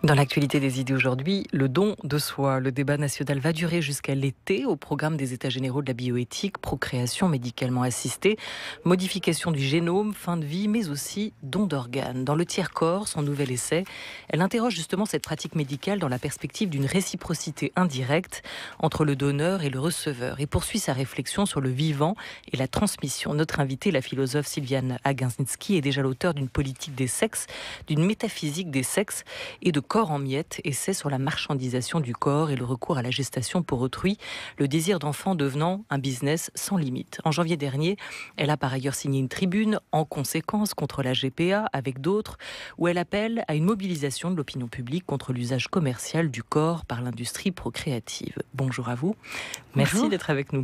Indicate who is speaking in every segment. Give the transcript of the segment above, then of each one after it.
Speaker 1: Dans l'actualité des idées aujourd'hui, le don de soi. Le débat national va durer jusqu'à l'été au programme des États généraux de la bioéthique, procréation médicalement assistée, modification du génome, fin de vie, mais aussi don d'organes. Dans le tiers-corps, son nouvel essai, elle interroge justement cette pratique médicale dans la perspective d'une réciprocité indirecte entre le donneur et le receveur et poursuit sa réflexion sur le vivant et la transmission. Notre invitée, la philosophe Sylviane Agacinski, est déjà l'auteure d'une politique des sexes, d'une métaphysique des sexes et de corps en miettes, essai sur la marchandisation du corps et le recours à la gestation pour autrui, le désir d'enfant devenant un business sans limite. En janvier dernier, elle a par ailleurs signé une tribune en conséquence contre la GPA avec d'autres, où elle appelle à une mobilisation de l'opinion publique contre l'usage commercial du corps par l'industrie procréative. Bonjour à vous. Merci
Speaker 2: Bonjour.
Speaker 1: d'être avec nous.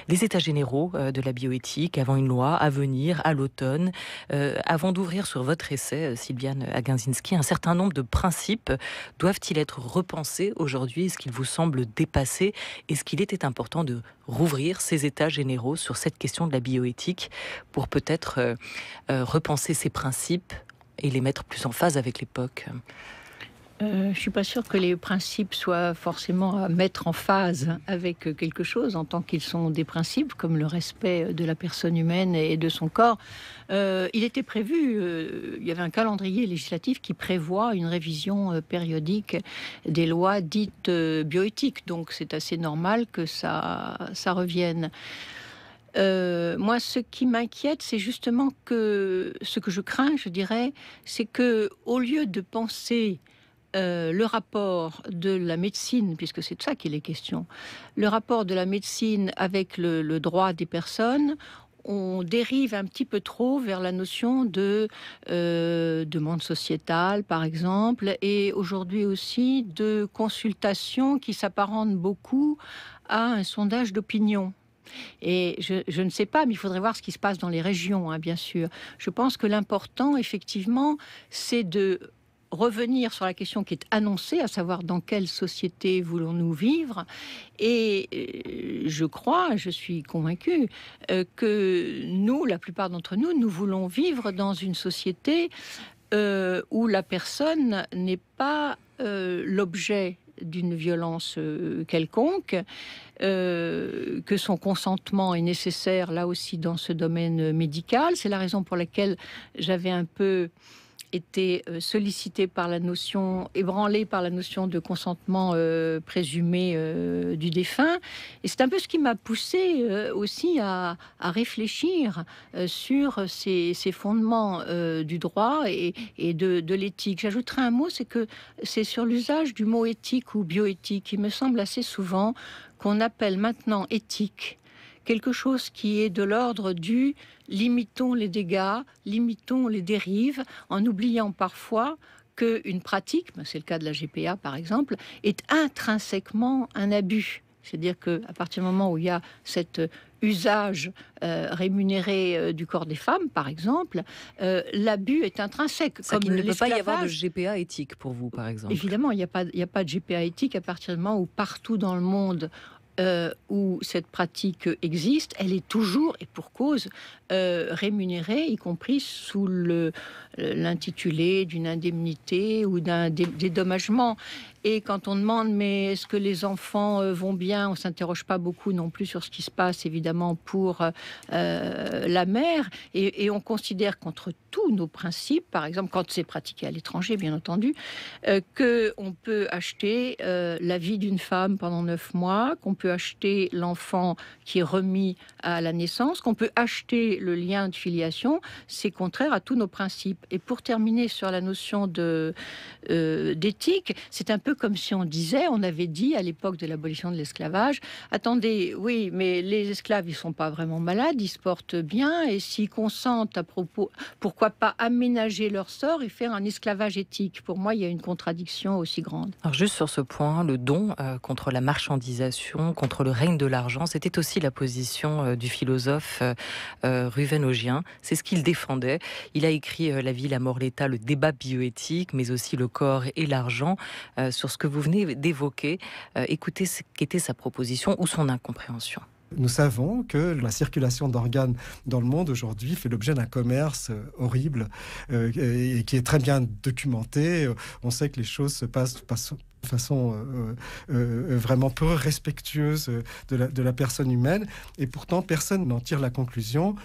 Speaker 1: Les États généraux de la bioéthique, avant une loi à venir à l'automne, avant d'ouvrir sur votre essai, Sylviane Agacinski, un certain nombre de principes doivent-ils être repensés aujourd'hui? Est-ce qu'il vous semble dépassé? Est-ce qu'il était important de rouvrir ces États généraux sur cette question de la bioéthique pour peut-être repenser ces principes et les mettre plus en phase avec l'époque?
Speaker 2: Je ne suis pas sûre que les principes soient forcément à mettre en phase avec quelque chose en tant qu'ils sont des principes, comme le respect de la personne humaine et de son corps. Il était prévu, il y avait un calendrier législatif qui prévoit une révision périodique des lois dites bioéthiques. Donc c'est assez normal que ça revienne. Moi, ce qui m'inquiète, c'est justement que ce que je crains, je dirais, c'est que au lieu de penser le rapport de la médecine, puisque c'est de ça qu'il est question, le rapport de la médecine avec le droit des personnes, on dérive un petit peu trop vers la notion de demande sociétale, par exemple, et aujourd'hui aussi de consultation qui s'apparente beaucoup à un sondage d'opinion. Et je ne sais pas, mais il faudrait voir ce qui se passe dans les régions, hein, bien sûr. Je pense que l'important, effectivement, c'est de revenir sur la question qui est annoncée, à savoir dans quelle société voulons-nous vivre. Et je suis convaincue que nous, la plupart d'entre nous, nous voulons vivre dans une société où la personne n'est pas l'objet d'une violence quelconque, que son consentement est nécessaire là aussi dans ce domaine médical. C'est la raison pour laquelle j'avais un peu été sollicité par la notion, ébranlé par la notion de consentement présumé du défunt. Et c'est un peu ce qui m'a poussé aussi à réfléchir sur ces fondements du droit et de l'éthique. J'ajouterai un mot, c'est que c'est sur l'usage du mot éthique ou bioéthique. Il me semble assez souvent qu'on appelle maintenant éthique quelque chose qui est de l'ordre du limitons les dégâts, limitons les dérives, en oubliant parfois qu'une pratique, c'est le cas de la GPA par exemple, est intrinsèquement un abus. C'est-à-dire qu'à partir du moment où il y a cet usage rémunéré du corps des femmes, par exemple, l'abus est intrinsèque.
Speaker 1: Ça qu'il ne peut pas y avoir de GPA éthique pour vous, par exemple.
Speaker 2: Évidemment, il n'y a pas de GPA éthique à partir du moment où partout dans le monde où cette pratique existe, elle est toujours, et pour cause, rémunérée, y compris sous l'intitulé d'une indemnité ou d'un dédommagement. Et quand on demande, mais est-ce que les enfants vont bien, on ne s'interroge pas beaucoup non plus sur ce qui se passe, évidemment, pour la mère. Et on considère qu'entre tous nos principes, par exemple, quand c'est pratiqué à l'étranger, bien entendu, qu'on peut acheter la vie d'une femme pendant 9 mois, qu'on peut acheter l'enfant qui est remis à la naissance, qu'on peut acheter le lien de filiation, c'est contraire à tous nos principes. Et pour terminer sur la notion d'éthique, c'est un peu comme si on avait dit à l'époque de l'abolition de l'esclavage, attendez, oui, mais les esclaves, ils sont pas vraiment malades, ils se portent bien, et s'ils consentent à propos, pourquoi pas aménager leur sort et faire un esclavage éthique? Pour moi, il y a une contradiction aussi grande.
Speaker 1: Alors juste sur ce point, le don contre la marchandisation, contre le règne de l'argent, c'était aussi la position du philosophe Ruvén-Augien. C'est ce qu'il défendait. Il a écrit La vie, la mort, l'état, le débat bioéthique, mais aussi le corps et l'argent. Sur ce que vous venez d'évoquer, écoutez ce qu'était sa proposition ou son incompréhension.
Speaker 3: Nous savons que la circulation d'organes dans le monde aujourd'hui fait l'objet d'un commerce horrible et qui est très bien documenté. On sait que les choses se passent de façon vraiment peu respectueuse de la personne humaine. Et pourtant, personne n'en tire la conclusion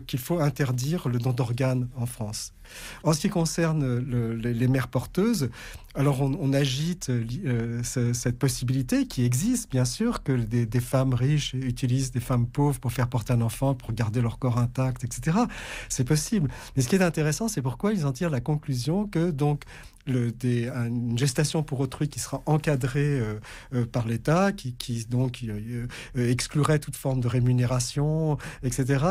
Speaker 3: qu'il faut interdire le don d'organes en France. En ce qui concerne les mères porteuses, alors on agite cette possibilité qui existe, bien sûr, que des femmes riches utilisent des femmes pauvres pour faire porter un enfant, pour garder leur corps intact, etc. C'est possible. Mais ce qui est intéressant, c'est pourquoi ils en tirent la conclusion que donc une gestation pour autrui qui sera encadrée par l'État, qui exclurait toute forme de rémunération, etc.,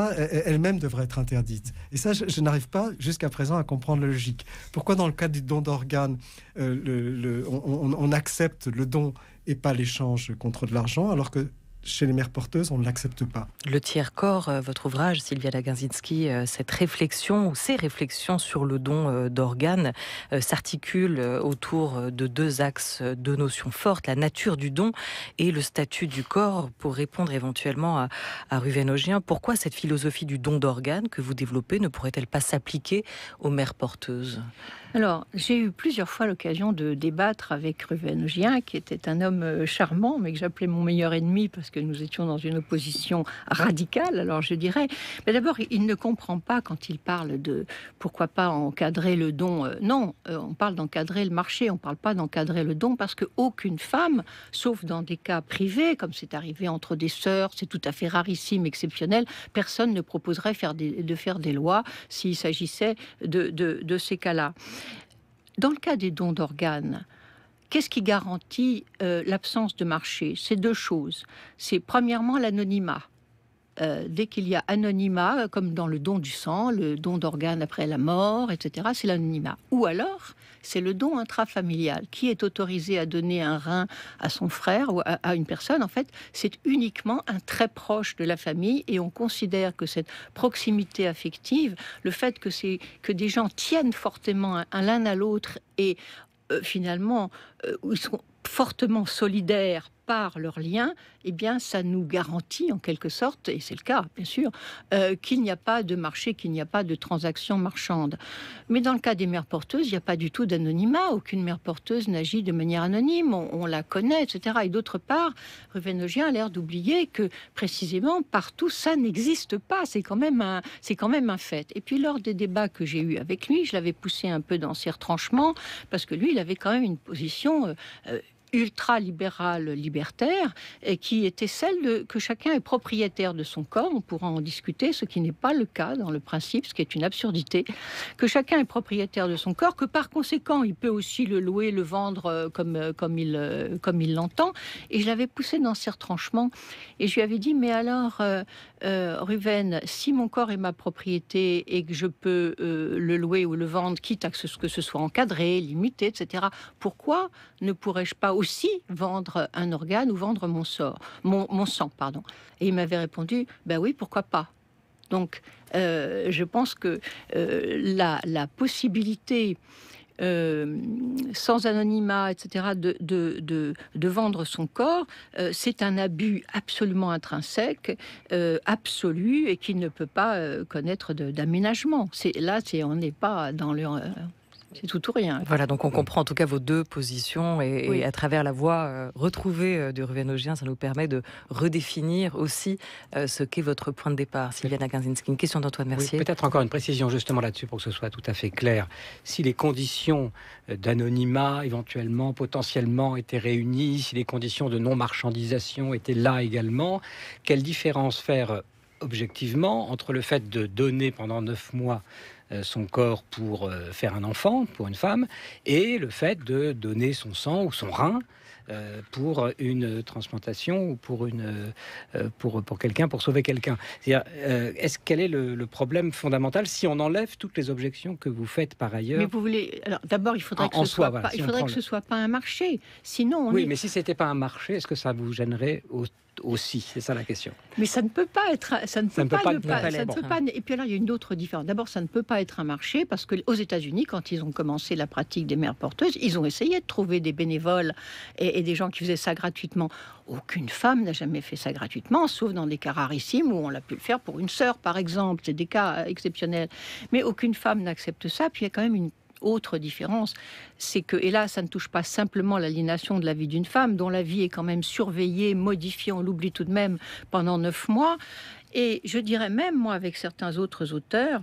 Speaker 3: elle-même devrait être interdite. Et ça, je n'arrive pas jusqu'à présent à comprendre la logique. Pourquoi dans le cas du don d'organes, on accepte le don et pas l'échange contre de l'argent, alors que chez les mères porteuses, on ne l'accepte pas.
Speaker 1: Le tiers-corps, votre ouvrage, Sylvia Lagazinski, cette réflexion ou ces réflexions sur le don d'organes s'articulent autour de deux axes, deux notions fortes, la nature du don et le statut du corps. Pour répondre éventuellement à Ruven Augien, pourquoi cette philosophie du don d'organes que vous développez ne pourrait-elle pas s'appliquer aux mères porteuses ?
Speaker 2: Alors, j'ai eu plusieurs fois l'occasion de débattre avec Ruven Augien, qui était un homme charmant, mais que j'appelais mon meilleur ennemi parce que nous étions dans une opposition radicale. Alors, je dirais, mais d'abord, il ne comprend pas quand il parle de pourquoi pas encadrer le don. Non, on parle d'encadrer le marché, on ne parle pas d'encadrer le don parce qu'aucune femme, sauf dans des cas privés, comme c'est arrivé entre des sœurs, c'est tout à fait rarissime, exceptionnel, personne ne proposerait de faire des lois s'il s'agissait de ces cas-là. Dans le cas des dons d'organes, qu'est-ce qui garantit l'absence de marché? C'est deux choses. C'est premièrement l'anonymat. Dès qu'il y a anonymat, comme dans le don du sang, le don d'organes après la mort, etc., c'est l'anonymat. Ou alors, c'est le don intrafamilial. Qui est autorisé à donner un rein à son frère ou à une personne? En fait, c'est uniquement un très proche de la famille et on considère que cette proximité affective, le fait que des gens tiennent fortement l'un à l'autre et finalement, ils sont fortement solidaires par leurs liens, eh bien, ça nous garantit en quelque sorte, et c'est le cas, bien sûr, qu'il n'y a pas de marché, qu'il n'y a pas de transaction marchande. Mais dans le cas des mères porteuses, il n'y a pas du tout d'anonymat. Aucune mère porteuse n'agit de manière anonyme. On la connaît, etc. Et d'autre part, Ruven Augien a l'air d'oublier que, précisément, partout, ça n'existe pas. C'est quand même un fait. Et puis, lors des débats que j'ai eus avec lui, je l'avais poussé un peu dans ses retranchements, parce que lui, il avait quand même une position ultra-libérale, libertaire, et qui était celle que chacun est propriétaire de son corps. On pourra en discuter, ce qui n'est pas le cas dans le principe, ce qui est une absurdité, que chacun est propriétaire de son corps, que par conséquent, il peut aussi le louer, le vendre comme il l'entend. Et je l'avais poussé dans ses retranchements, et je lui avais dit, mais alors, Ruven, si mon corps est ma propriété et que je peux le louer ou le vendre, quitte à ce que ce soit encadré, limité, etc., pourquoi ne pourrais-je pas aussi vendre un organe ou vendre mon sang, pardon. Et il m'avait répondu, ben oui, pourquoi pas. Donc, je pense que la possibilité, sans anonymat, etc., de vendre son corps, c'est un abus absolument intrinsèque, absolu, et qui ne peut pas connaître d'aménagement. On n'est pas dans le... c'est tout ou rien.
Speaker 1: Voilà, donc on comprend en tout cas vos deux positions et,
Speaker 2: oui.
Speaker 1: Et à travers la voix retrouvée de Ruven Augien, ça nous permet de redéfinir aussi ce qu'est votre point de départ. Sylvia Lagazinski, une question d'Antoine Mercier.
Speaker 4: Oui, peut-être encore une précision justement là-dessus pour que ce soit tout à fait clair. Si les conditions d'anonymat éventuellement, potentiellement étaient réunies, si les conditions de non-marchandisation étaient là également, quelle différence faire objectivement entre le fait de donner pendant 9 mois son corps pour faire un enfant, pour une femme, et le fait de donner son sang ou son rein pour une transplantation ou pour quelqu'un, pour sauver quelqu'un. C'est-à-dire, quel est le problème fondamental si on enlève toutes les objections que vous faites par ailleurs?
Speaker 2: Mais vous voulez... Alors, d'abord, il faudrait que ce soit pas un marché. Sinon,
Speaker 4: mais si c'était pas un marché, est-ce que ça vous gênerait aussi. C'est ça la question.
Speaker 2: Mais ça ne peut pas être, ça ne peut pas,
Speaker 1: bon.
Speaker 2: Et puis là, il y a une autre différence. D'abord, ça ne peut pas être un marché parce que aux États-Unis, quand ils ont commencé la pratique des mères porteuses, ils ont essayé de trouver des bénévoles et des gens qui faisaient ça gratuitement. Aucune femme n'a jamais fait ça gratuitement, sauf dans des cas rarissimes où on l'a pu le faire pour une sœur, par exemple. C'est des cas exceptionnels. Mais aucune femme n'accepte ça. Puis il y a quand même une autre différence, c'est que, et là ça ne touche pas simplement l'aliénation de la vie d'une femme, dont la vie est quand même surveillée, modifiée, on l'oublie tout de même pendant 9 mois, et je dirais même, moi, avec certains autres auteurs,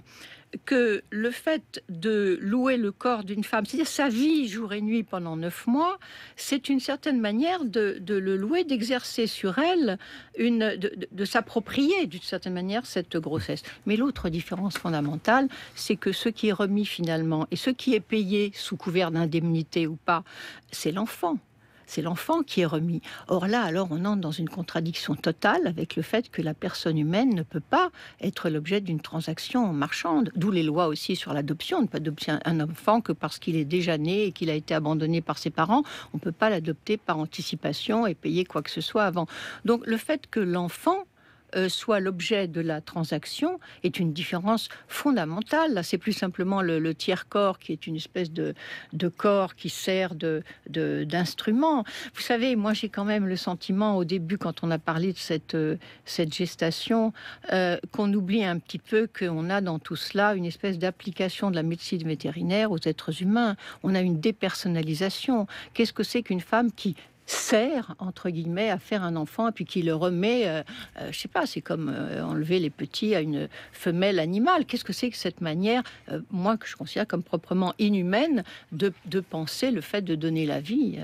Speaker 2: que le fait de louer le corps d'une femme, c'est-à-dire sa vie jour et nuit pendant 9 mois, c'est une certaine manière de le louer, d'exercer sur elle, de s'approprier d'une certaine manière cette grossesse. Mais l'autre différence fondamentale, c'est que ce qui est remis finalement et ce qui est payé sous couvert d'indemnité ou pas, c'est l'enfant. C'est l'enfant qui est remis. Or là, alors, on entre dans une contradiction totale avec le fait que la personne humaine ne peut pas être l'objet d'une transaction marchande. D'où les lois aussi sur l'adoption. On ne peut adopter un enfant que parce qu'il est déjà né et qu'il a été abandonné par ses parents. On ne peut pas l'adopter par anticipation et payer quoi que ce soit avant. Donc le fait que l'enfant soit l'objet de la transaction est une différence fondamentale. Là, c'est plus simplement le tiers-corps qui est une espèce de corps qui sert d'instrument. Vous savez, moi, j'ai quand même le sentiment, au début, quand on a parlé de cette gestation, qu'on oublie un petit peu qu'on a dans tout cela une espèce d'application de la médecine vétérinaire aux êtres humains. On a une dépersonnalisation. Qu'est-ce que c'est qu'une femme qui sert, entre guillemets, à faire un enfant et puis qui le remet, je sais pas, c'est comme enlever les petits à une femelle animale. Qu'est-ce que c'est que cette manière, moi, que je considère comme proprement inhumaine, de penser le fait de donner la vie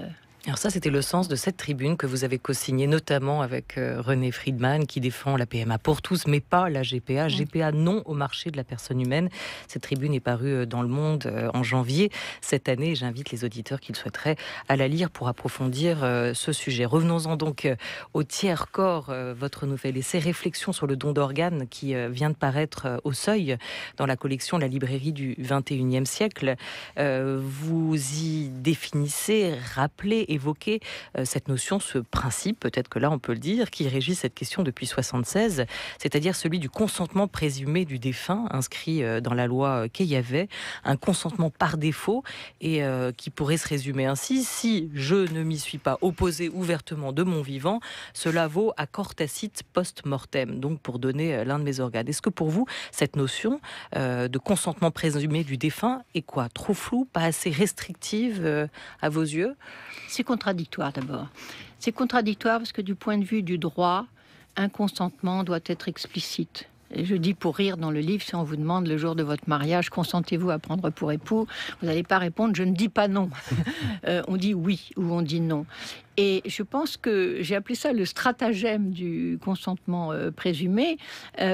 Speaker 1: Alors ça, c'était le sens de cette tribune que vous avez co-signée, notamment avec René Friedman, qui défend la PMA pour tous, mais pas la GPA. GPA non au marché de la personne humaine. Cette tribune est parue dans Le Monde en janvier cette année. J'invite les auditeurs qui le souhaiteraient à la lire pour approfondir ce sujet. Revenons-en donc au tiers-corps, votre nouvelle essai Réflexion sur le don d'organes qui vient de paraître au Seuil dans la collection La librairie du 21e siècle. Vous y définissez, rappelez, évoquer cette notion, ce principe, peut-être que là on peut le dire, qui régit cette question depuis 1976, c'est-à-dire celui du consentement présumé du défunt, inscrit dans la loi Queilhavet, un consentement par défaut, et qui pourrait se résumer ainsi: si je ne m'y suis pas opposé ouvertement de mon vivant, cela vaut accord tacite post-mortem, donc pour donner l'un de mes organes. Est-ce que pour vous, cette notion de consentement présumé du défunt est quoi? Trop floue, pas assez restrictive à vos yeux?
Speaker 2: C'est contradictoire d'abord. C'est contradictoire parce que du point de vue du droit, un consentement doit être explicite. Et je dis pour rire dans le livre, si on vous demande le jour de votre mariage, consentez-vous à prendre pour époux, vous n'allez pas répondre je ne dis pas non. On dit oui ou on dit non. Et je pense que j'ai appelé ça le stratagème du consentement présumé,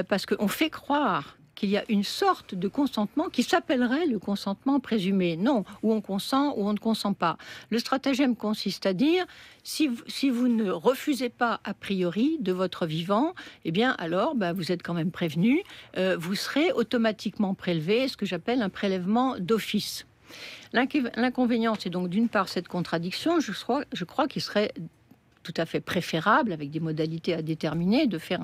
Speaker 2: parce qu'on fait croire qu'il y a une sorte de consentement qui s'appellerait le consentement présumé. Non, où on consent ou on ne consent pas. Le stratagème consiste à dire, si vous ne refusez pas a priori de votre vivant, eh bien alors vous êtes quand même prévenu, vous serez automatiquement prélevé, ce que j'appelle un prélèvement d'office. L'inconvénient, c'est donc d'une part cette contradiction, je crois qu'il serait tout à fait préférable, avec des modalités à déterminer, de faire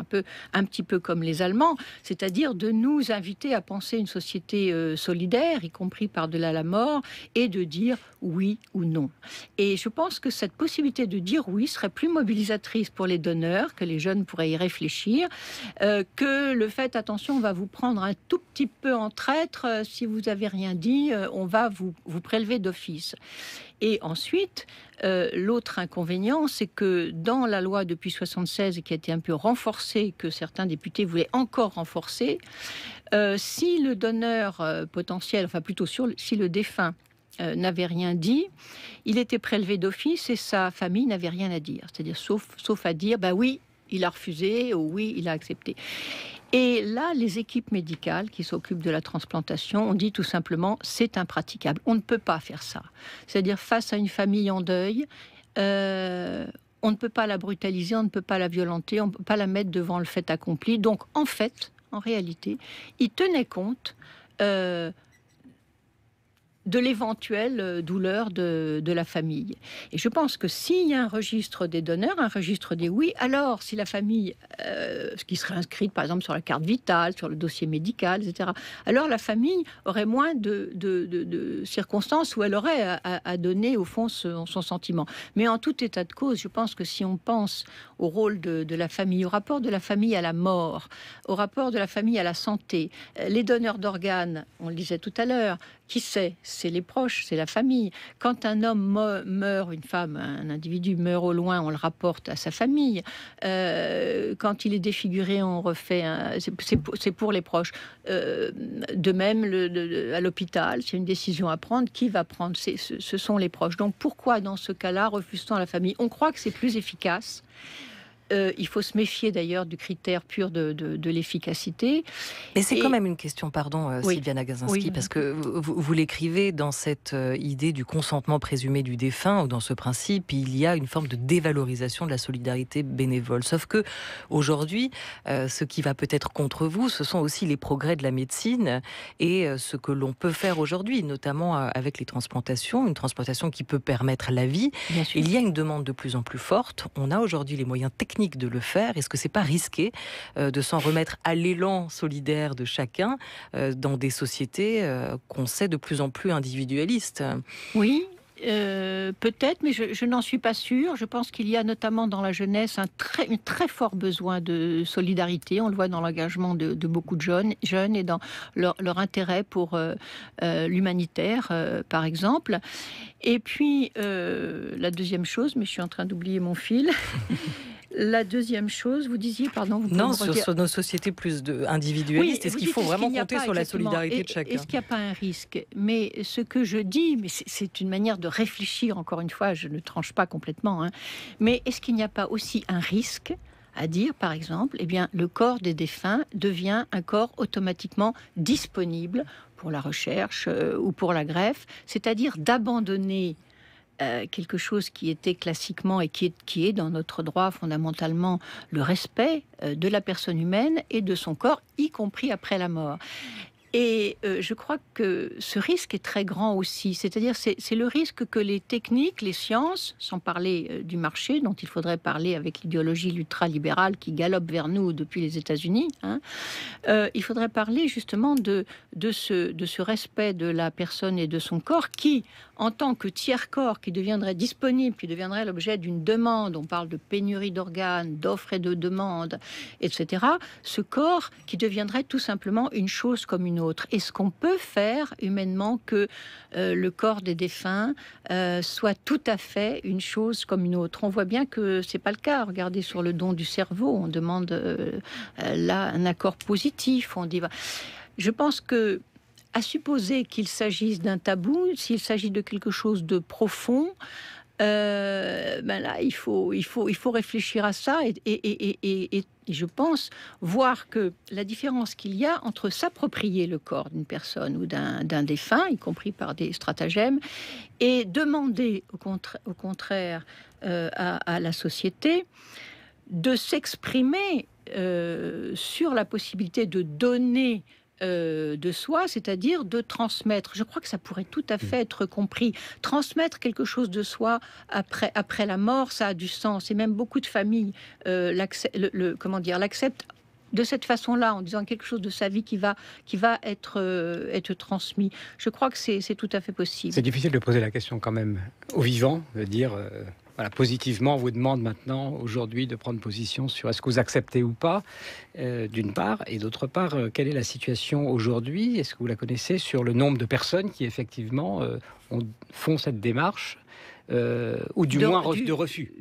Speaker 2: un petit peu comme les Allemands, c'est-à-dire de nous inviter à penser une société solidaire, y compris par-delà la mort, et de dire oui ou non. Et je pense que cette possibilité de dire oui serait plus mobilisatrice pour les donneurs, que les jeunes pourraient y réfléchir, que le fait, attention, on va vous prendre un tout petit peu en traître, si vous n'avez rien dit, on va vous prélever d'office. Et ensuite, l'autre inconvénient, c'est que dans la loi depuis 1976, qui a été un peu renforcée, que certains députés voulaient encore renforcer, si le donneur potentiel, enfin plutôt si le défunt n'avait rien dit, il était prélevé d'office et sa famille n'avait rien à dire. C'est-à-dire sauf à dire, oui, il a refusé ou oui, il a accepté. Et là, les équipes médicales qui s'occupent de la transplantation ont dit tout simplement, c'est impraticable. On ne peut pas faire ça. C'est-à-dire, face à une famille en deuil, on ne peut pas la brutaliser, on ne peut pas la violenter, on ne peut pas la mettre devant le fait accompli. Donc, en réalité, ils tenaient compte de de l'éventuelle douleur de la famille. Et je pense que s'il y a un registre des donneurs, un registre des oui, alors si la famille, ce qui serait inscrite par exemple sur la carte vitale, sur le dossier médical, etc., alors la famille aurait moins de circonstances où elle aurait à donner au fond son sentiment. Mais en tout état de cause, je pense que si on pense au rôle de la famille, au rapport de la famille à la mort, au rapport de la famille à la santé, les donneurs d'organes, on le disait tout à l'heure, qui c'est? C'est les proches, c'est la famille. Quand un homme meurt, une femme, un individu meurt au loin, on le rapporte à sa famille. Quand il est défiguré, on refait... c'est pour les proches. De même, à l'hôpital, c'est une décision à prendre. Qui va prendre? Ce sont les proches. Donc pourquoi, dans ce cas-là, refuse-t-on à la famille? On croit que c'est plus efficace. Il faut se méfier d'ailleurs du critère pur de l'efficacité.
Speaker 1: Mais c'est quand même une question, pardon,
Speaker 2: oui.
Speaker 1: Sylviana Gazinski,
Speaker 2: Oui.
Speaker 1: parce que vous l'écrivez dans cette idée du consentement présumé du défunt, ou dans ce principe, il y a une forme de dévalorisation de la solidarité bénévole. Sauf que aujourd'hui, ce qui va peut-être contre vous, ce sont aussi les progrès de la médecine et ce que l'on peut faire aujourd'hui, notamment avec les transplantations, une transplantation qui peut permettre la vie.
Speaker 2: Bien sûr.
Speaker 1: Il y a une demande de plus en plus forte. On a aujourd'hui les moyens techniques de le faire. Est-ce que c'est pas risqué de s'en remettre à l'élan solidaire de chacun dans des sociétés qu'on sait de plus en plus individualistes?
Speaker 2: Oui. Peut-être, mais je n'en suis pas sûre. Je pense qu'il y a notamment dans la jeunesse un très fort besoin de solidarité. On le voit dans l'engagement de beaucoup de jeunes et dans leur intérêt pour l'humanitaire, par exemple. Et puis, la deuxième chose, mais je suis en train d'oublier mon fil... La deuxième chose, vous disiez, pardon...
Speaker 1: Non, sur nos sociétés plus individualistes, est-ce qu'il faut vraiment compter sur la solidarité de chacun?
Speaker 2: Est-ce qu'il n'y a pas un risque? Mais ce que je dis, mais c'est une manière de réfléchir, encore une fois, je ne tranche pas complètement, hein, mais est-ce qu'il n'y a pas aussi un risque à dire, par exemple, eh bien, le corps des défunts devient un corps automatiquement disponible pour la recherche ou pour la greffe, c'est-à-dire d'abandonner quelque chose qui était classiquement et qui est dans notre droit fondamentalement le respect de la personne humaine et de son corps, y compris après la mort. Et je crois que ce risque est très grand aussi. C'est-à-dire, c'est le risque que les techniques, les sciences, sans parler du marché, dont il faudrait parler avec l'idéologie ultralibérale qui galope vers nous depuis les États-Unis, hein, il faudrait parler justement de ce respect de la personne et de son corps qui, en tant que tiers-corps qui deviendrait disponible, qui deviendrait l'objet d'une demande, on parle de pénurie d'organes, d'offres et de demandes, etc., ce corps qui deviendrait tout simplement une chose comme une autre. Est-ce qu'on peut faire humainement que le corps des défunts soit tout à fait une chose comme une autre? On voit bien que c'est pas le cas. Regardez sur le don du cerveau, on demande là un accord positif. On dit, je pense que à supposer qu'il s'agisse d'un tabou, s'il s'agit de quelque chose de profond, là, il faut réfléchir à ça et je pense voir que la différence qu'il y a entre s'approprier le corps d'une personne ou d'un défunt, y compris par des stratagèmes, et demander au contraire à la société de s'exprimer sur la possibilité de donner de soi, c'est-à-dire de transmettre. Je crois que ça pourrait tout à fait être compris. Transmettre quelque chose de soi après la mort, ça a du sens. Et même beaucoup de familles l'acceptent de cette façon-là, en disant quelque chose de sa vie qui va être transmis. Je crois que c'est tout à fait possible.
Speaker 4: C'est difficile de poser la question quand même aux vivants, de dire... Voilà, positivement, on vous demande maintenant, aujourd'hui, de prendre position sur est-ce que vous acceptez ou pas, d'une part, et d'autre part, quelle est la situation aujourd'hui? Est-ce que vous la connaissez sur le nombre de personnes qui, effectivement, font cette démarche ou du moins de refus.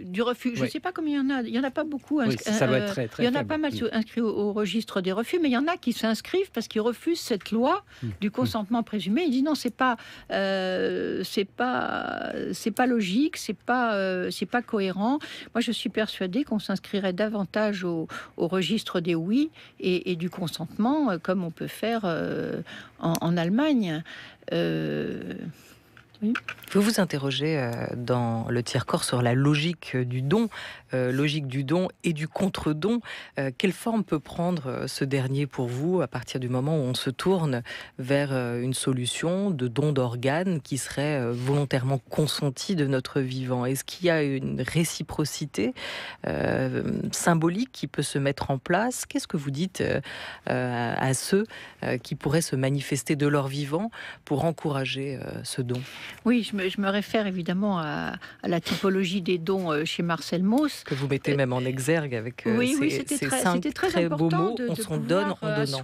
Speaker 2: Du refus. Je ne sais pas combien il y en a. Il n'y en a pas beaucoup.
Speaker 4: Ça va être très, très
Speaker 2: il y en a
Speaker 4: faible.
Speaker 2: pas mal inscrits au registre des refus, mais il y en a qui s'inscrivent parce qu'ils refusent cette loi du consentement présumé. Ils disent non, c'est pas logique, c'est pas cohérent. Moi, je suis persuadée qu'on s'inscrirait davantage au registre des oui et du consentement, comme on peut faire en Allemagne. Oui.
Speaker 1: Vous vous interrogez dans le Tiers-Corps sur la logique du don et du contre-don. Quelle forme peut prendre ce dernier pour vous à partir du moment où on se tourne vers une solution de don d'organes qui serait volontairement consentie de notre vivant? Est-ce qu'il y a une réciprocité symbolique qui peut se mettre en place? Qu'est-ce que vous dites à ceux qui pourraient se manifester de leur vivant pour encourager ce don?
Speaker 2: Oui, je me réfère évidemment à la typologie des dons chez Marcel Mauss.
Speaker 1: Que vous mettez même en exergue avec
Speaker 2: c'était
Speaker 1: ces 5
Speaker 2: très
Speaker 1: très beaux
Speaker 2: important
Speaker 1: mots,
Speaker 2: de
Speaker 1: on s'en donne en donnant.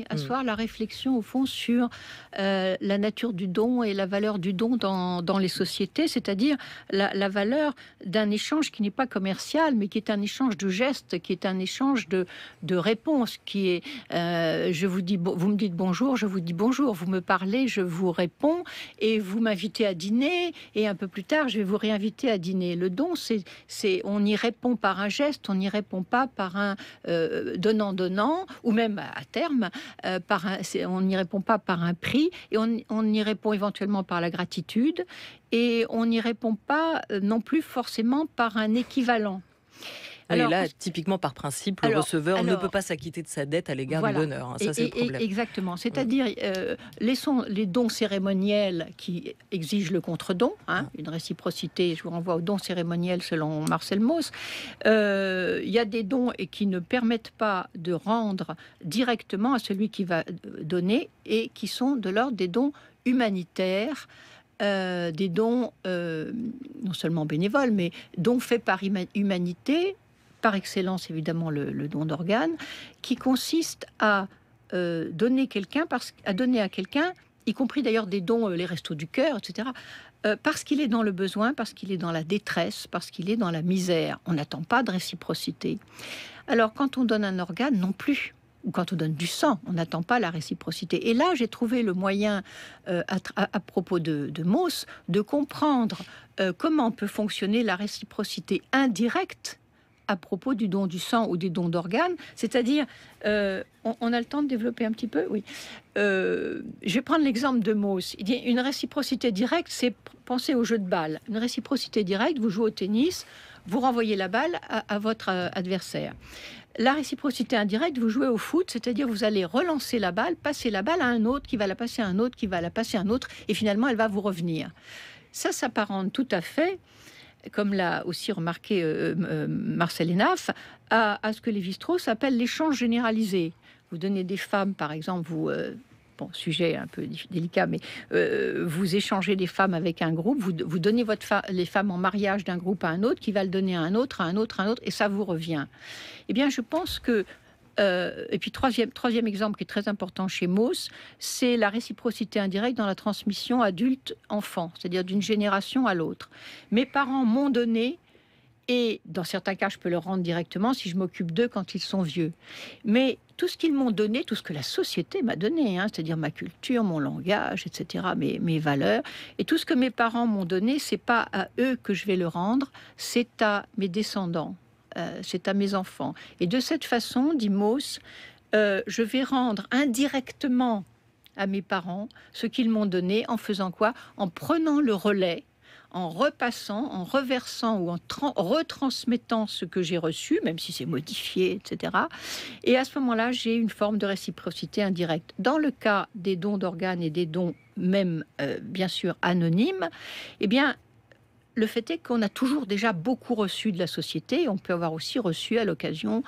Speaker 2: Asseoir la réflexion au fond sur la nature du don et la valeur du don dans les sociétés, c'est-à-dire la valeur d'un échange qui n'est pas commercial, mais qui est un échange de gestes, qui est un échange de réponses, qui est vous me dites bonjour, je vous dis bonjour, vous me parlez, je vous réponds, et vous m'invitez à dîner, et un peu plus tard, je vais vous réinviter à dîner. Le don, on y répond par un geste, on n'y répond pas par un donnant-donnant, ou même à terme, on n'y répond pas par un prix, et on y répond éventuellement par la gratitude, et on n'y répond pas non plus forcément par un équivalent.
Speaker 1: Alors, là, typiquement par principe, le receveur ne peut pas s'acquitter de sa dette à l'égard du donneur. Hein, ça, c'est le problème.
Speaker 2: Exactement. C'est-à-dire, les dons cérémoniels qui exigent le contre-don, une réciprocité, je vous renvoie aux dons cérémoniels selon Marcel Mauss. Il y a des dons qui ne permettent pas de rendre directement à celui qui va donner et qui sont de l'ordre des dons humanitaires. Des dons non seulement bénévoles, mais dons faits par humanité, par excellence évidemment le don d'organes, qui consiste à donner à quelqu'un, y compris d'ailleurs des dons, les restos du cœur, etc., parce qu'il est dans le besoin, parce qu'il est dans la détresse, parce qu'il est dans la misère. On n'attend pas de réciprocité. Alors quand on donne un organe, non plus. Ou quand on donne du sang, on n'attend pas la réciprocité. Et là, j'ai trouvé le moyen, à propos de Mauss, de comprendre comment peut fonctionner la réciprocité indirecte à propos du don du sang ou des dons d'organes. C'est-à-dire, on a le temps de développer un petit peu? Oui. Je vais prendre l'exemple de Mauss. Il dit une réciprocité directe, c'est penser au jeu de balle. Une réciprocité directe, vous jouez au tennis, vous renvoyez la balle à votre adversaire. La réciprocité indirecte, vous jouez au foot, c'est-à-dire vous allez relancer la balle, passer la balle à un autre, qui va la passer à un autre, qui va la passer à un autre, et finalement elle va vous revenir. Ça s'apparente tout à fait, comme l'a aussi remarqué Marcel Hénaff, à ce que Lévi-Strauss appelle l'échange généralisé. Vous donnez des femmes, par exemple, sujet un peu délicat, mais vous échangez des femmes avec un groupe, vous donnez les femmes en mariage d'un groupe à un autre, qui va le donner à un autre, à un autre, à un autre, et ça vous revient. Eh bien, je pense que et puis troisième exemple qui est très important chez Mauss, c'est la réciprocité indirecte dans la transmission adulte-enfant, c'est-à-dire d'une génération à l'autre. Mes parents m'ont donné, et dans certains cas, je peux le rendre directement si je m'occupe d'eux quand ils sont vieux. Mais tout ce qu'ils m'ont donné, tout ce que la société m'a donné, c'est-à-dire ma culture, mon langage, etc., mes valeurs, et tout ce que mes parents m'ont donné, c'est pas à eux que je vais le rendre, c'est à mes descendants. C'est à mes enfants. Et de cette façon, dit Mauss, je vais rendre indirectement à mes parents ce qu'ils m'ont donné en faisant quoi? En prenant le relais, en repassant, en reversant ou en retransmettant ce que j'ai reçu, même si c'est modifié, etc. Et à ce moment-là, j'ai une forme de réciprocité indirecte. Dans le cas des dons d'organes et des dons même, bien sûr, anonymes, eh bien, le fait est qu'on a toujours déjà beaucoup reçu de la société. On peut avoir aussi reçu à l'occasion,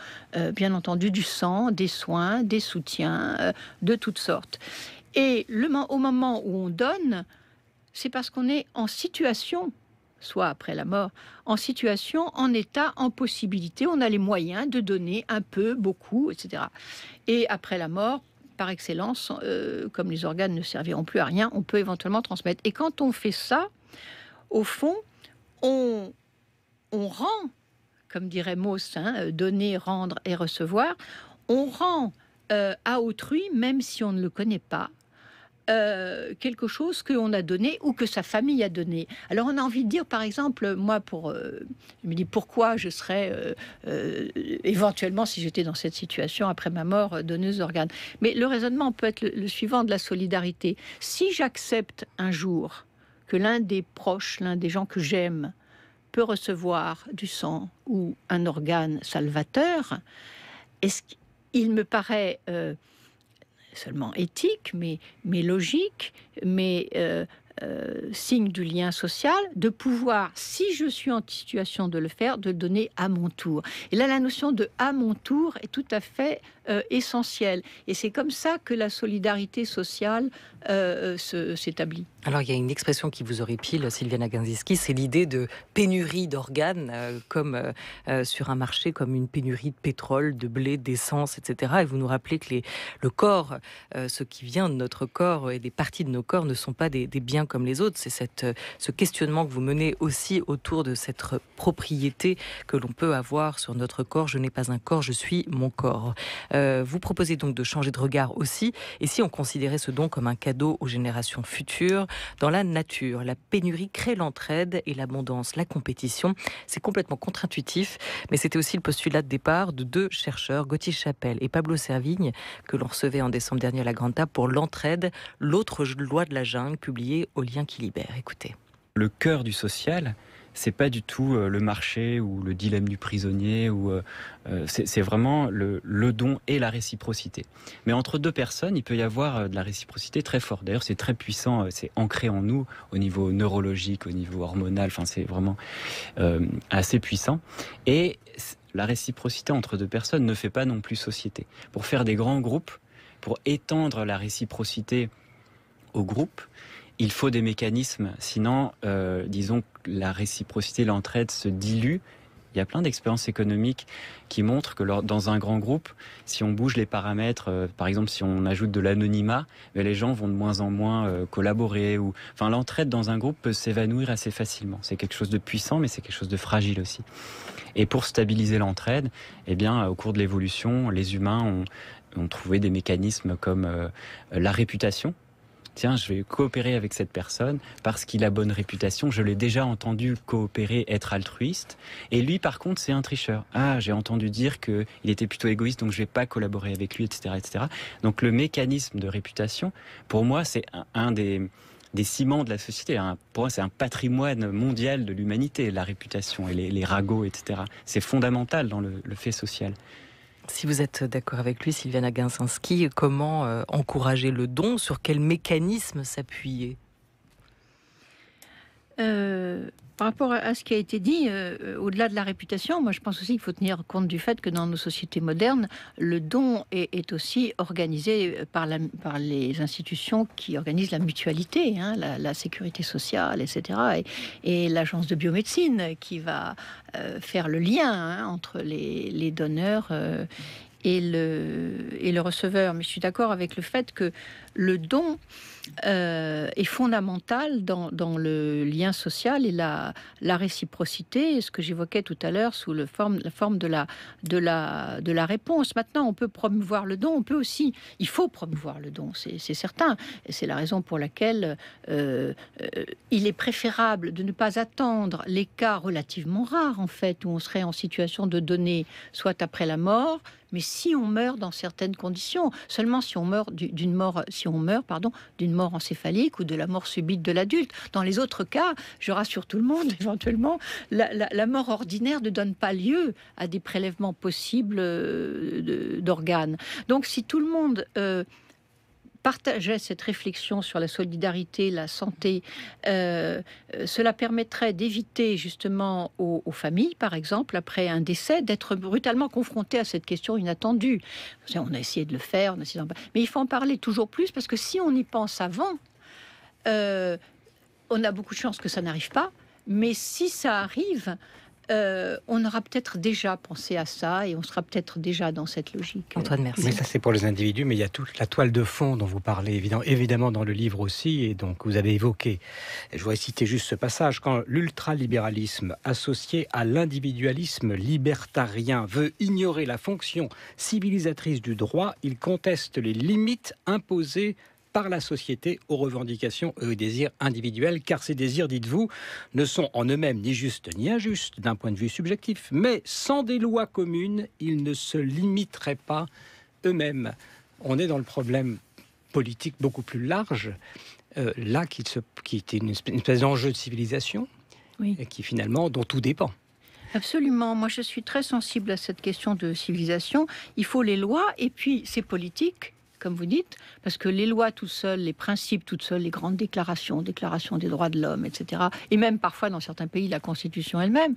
Speaker 2: bien entendu, du sang, des soins, des soutiens, de toutes sortes. Et au moment où on donne, c'est parce qu'on est en situation, soit après la mort, en situation, en état, en possibilité. On a les moyens de donner un peu, beaucoup, etc. Et après la mort, par excellence, comme les organes ne serviront plus à rien, on peut éventuellement transmettre. Et quand on fait ça, au fond, on rend, comme dirait Mauss, donner, rendre et recevoir, on rend à autrui, même si on ne le connaît pas, quelque chose qu'on a donné ou que sa famille a donné. Alors on a envie de dire, par exemple, moi, je me dis pourquoi je serais éventuellement, si j'étais dans cette situation après ma mort, donneuse d'organes. Mais le raisonnement peut être le suivant de la solidarité. Si j'accepte un jour que l'un des proches, l'un des gens que j'aime, peut recevoir du sang ou un organe salvateur, il me paraît seulement éthique, mais logique, mais signe du lien social, de pouvoir, si je suis en situation de le faire, de le donner à mon tour. Et là, la notion de « à mon tour » est tout à fait essentielle. Et c'est comme ça que la solidarité sociale s'établit.
Speaker 1: Alors, il y a une expression qui vous horripile, Sylviana Ganzinski, c'est l'idée de pénurie d'organes, comme sur un marché, comme une pénurie de pétrole, de blé, d'essence, etc. Et vous nous rappelez que le corps, ce qui vient de notre corps et des parties de nos corps ne sont pas des biens comme les autres. C'est ce questionnement que vous menez aussi autour de cette propriété que l'on peut avoir sur notre corps. Je n'ai pas un corps, je suis mon corps. Vous proposez donc de changer de regard aussi. Et si on considérait ce don comme un cadeau aux générations futures, dans la nature, la pénurie crée l'entraide et l'abondance, la compétition. C'est complètement contre-intuitif, mais c'était aussi le postulat de départ de 2 chercheurs, Gauthier Chapelle et Pablo Servigne, que l'on recevait en décembre dernier à la Grande Table pour l'entraide, l'autre loi de la jungle, publiée au Lien qui libère. Écoutez.
Speaker 5: Le cœur du social, c'est pas du tout le marché ou le dilemme du prisonnier, c'est vraiment le don et la réciprocité. Mais entre 2 personnes, il peut y avoir de la réciprocité très forte. D'ailleurs, c'est très puissant, c'est ancré en nous au niveau neurologique, au niveau hormonal, c'est vraiment assez puissant. Et la réciprocité entre 2 personnes ne fait pas non plus société. Pour faire des grands groupes, pour étendre la réciprocité au groupe, il faut des mécanismes, sinon, disons que la réciprocité, l'entraide se dilue. Il y a plein d'expériences économiques qui montrent que dans un grand groupe, si on bouge les paramètres, par exemple si on ajoute de l'anonymat, les gens vont de moins en moins collaborer. L'entraide dans un groupe peut s'évanouir assez facilement. C'est quelque chose de puissant, mais c'est quelque chose de fragile aussi. Et pour stabiliser l'entraide, au cours de l'évolution, les humains ont trouvé des mécanismes comme la réputation. Tiens, je vais coopérer avec cette personne parce qu'il a bonne réputation. Je l'ai déjà entendu coopérer, être altruiste. Et lui, par contre, c'est un tricheur. Ah, j'ai entendu dire qu'il était plutôt égoïste, donc je ne vais pas collaborer avec lui, etc., etc. Donc le mécanisme de réputation, pour moi, c'est un des ciments de la société. Pour moi, c'est un patrimoine mondial de l'humanité, la réputation et les ragots, etc. C'est fondamental dans le fait social.
Speaker 1: Si vous êtes d'accord avec lui, Sylviana Ganzinski, comment encourager le don? Sur quel mécanisme s'appuyer?
Speaker 2: Par rapport à ce qui a été dit, au-delà de la réputation, moi je pense aussi qu'il faut tenir compte du fait que dans nos sociétés modernes, le don est aussi organisé par les institutions qui organisent la mutualité, la sécurité sociale, etc. Et l'agence de biomédecine qui va faire le lien entre les donneurs et le receveur. Mais je suis d'accord avec le fait que le don est fondamental dans le lien social et la réciprocité, ce que j'évoquais tout à l'heure sous la forme de la réponse. Maintenant, on peut promouvoir le don, il faut promouvoir le don, c'est certain. Et c'est la raison pour laquelle il est préférable de ne pas attendre les cas relativement rares, en fait, où on serait en situation de donner soit après la mort, mais si on meurt dans certaines conditions, seulement si on meurt d'une mort encéphalique ou de la mort subite de l'adulte. Dans les autres cas, je rassure tout le monde, éventuellement, la mort ordinaire ne donne pas lieu à des prélèvements possibles d'organes. Donc si tout le monde partageait cette réflexion sur la solidarité, la santé, cela permettrait d'éviter justement aux familles, par exemple, après un décès, d'être brutalement confrontées à cette question inattendue. On a essayé de le faire, mais il faut en parler toujours plus, parce que si on y pense avant, on a beaucoup de chances que ça n'arrive pas, mais si ça arrive, on aura peut-être déjà pensé à ça et on sera peut-être déjà dans cette logique.
Speaker 1: Antoine, merci.
Speaker 4: Mais ça, c'est pour les individus, mais il y a toute la toile de fond dont vous parlez, évidemment dans le livre aussi, et donc vous avez évoqué. Je voudrais citer juste ce passage. Quand l'ultralibéralisme associé à l'individualisme libertarien veut ignorer la fonction civilisatrice du droit, il conteste les limites imposées par la société aux revendications et aux désirs individuels, car ces désirs, dites-vous, ne sont en eux-mêmes ni justes ni injustes d'un point de vue subjectif, mais sans des lois communes, ils ne se limiteraient pas eux-mêmes. On est dans le problème politique beaucoup plus large là qui était une espèce d'enjeu de civilisation,
Speaker 2: Oui.
Speaker 4: et qui finalement, dont tout dépend.
Speaker 2: Absolument. Moi, je suis très sensible à cette question de civilisation. Il faut les lois et puis c'est politique, comme vous dites, parce que les lois toutes seules, les principes toutes seules, les grandes déclarations des droits de l'homme, etc., et même parfois dans certains pays la Constitution elle-même,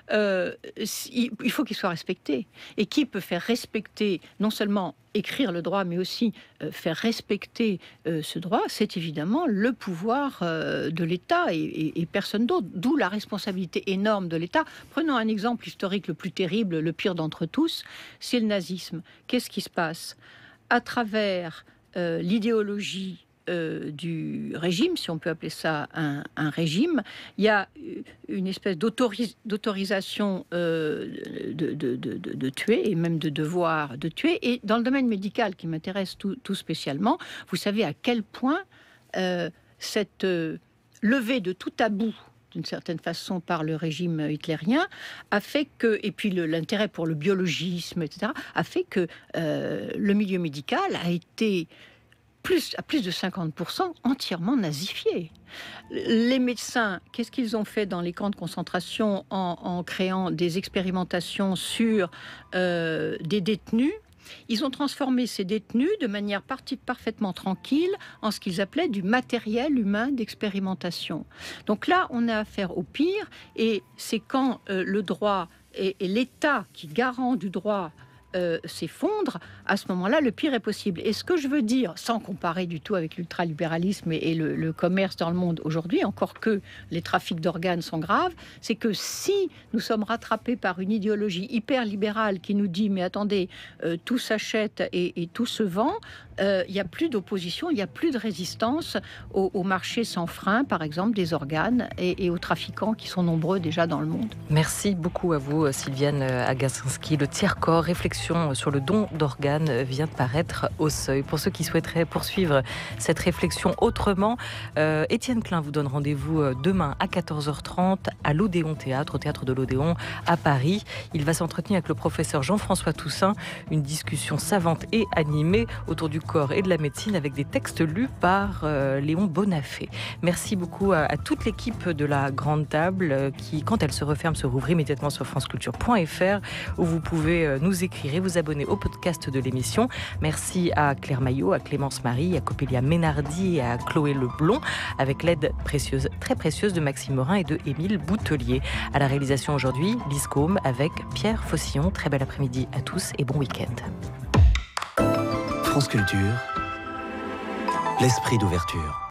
Speaker 2: il faut qu'ils soient respectés. Et qui peut faire respecter, non seulement écrire le droit, mais aussi faire respecter ce droit, c'est évidemment le pouvoir de l'État et personne d'autre. D'où la responsabilité énorme de l'État. Prenons un exemple historique le plus terrible, le pire d'entre tous, c'est le nazisme. Qu'est-ce qui se passe ? À travers l'idéologie du régime, si on peut appeler ça un régime, il y a une espèce d'autorisation de tuer et même de devoir de tuer. Et dans le domaine médical qui m'intéresse tout spécialement, vous savez à quel point cette levée de tout tabou d'une certaine façon par le régime hitlérien, a fait que, et puis l'intérêt pour le biologisme, etc., a fait que le milieu médical a été à plus de 50% entièrement nazifié. Les médecins, qu'est-ce qu'ils ont fait dans les camps de concentration en créant des expérimentations sur des détenus ? Ils ont transformé ces détenus de manière parfaitement tranquille en ce qu'ils appelaient du matériel humain d'expérimentation. Donc là, on a affaire au pire, et c'est quand le droit et l'État qui garant du droit s'effondre, à ce moment-là, le pire est possible. Et ce que je veux dire, sans comparer du tout avec l'ultralibéralisme et le commerce dans le monde aujourd'hui, encore que les trafics d'organes sont graves, c'est que si nous sommes rattrapés par une idéologie hyper libérale qui nous dit « mais attendez, tout s'achète et tout se vend », il n'y a plus d'opposition, il n'y a plus de résistance au marché sans frein, par exemple, des organes et aux trafiquants qui sont nombreux déjà dans le monde.
Speaker 1: Merci beaucoup à vous, Sylviane Agacinski. Le tiers-corps, réflexion sur le don d'organes vient de paraître au Seuil. Pour ceux qui souhaiteraient poursuivre cette réflexion autrement, Étienne Klein vous donne rendez-vous demain à 14h30 à l'Odéon Théâtre, au Théâtre de l'Odéon à Paris. Il va s'entretenir avec le professeur Jean-François Toussaint, une discussion savante et animée autour du corps et de la médecine avec des textes lus par Léon Bonafé. Merci beaucoup à toute l'équipe de la Grande Table qui, quand elle se referme, se rouvre immédiatement sur franceculture.fr où vous pouvez nous écrire et vous abonner au podcast de l'émission. Merci à Claire Maillot, à Clémence Marie, à Coppelia Ménardi et à Chloé Leblond avec l'aide précieuse, très précieuse de Maxime Morin et de Émile Boutelier. À la réalisation aujourd'hui, Lise Côme avec Pierre Faucillon. Très bel après-midi à tous et bon week-end.
Speaker 6: France Culture, l'esprit d'ouverture.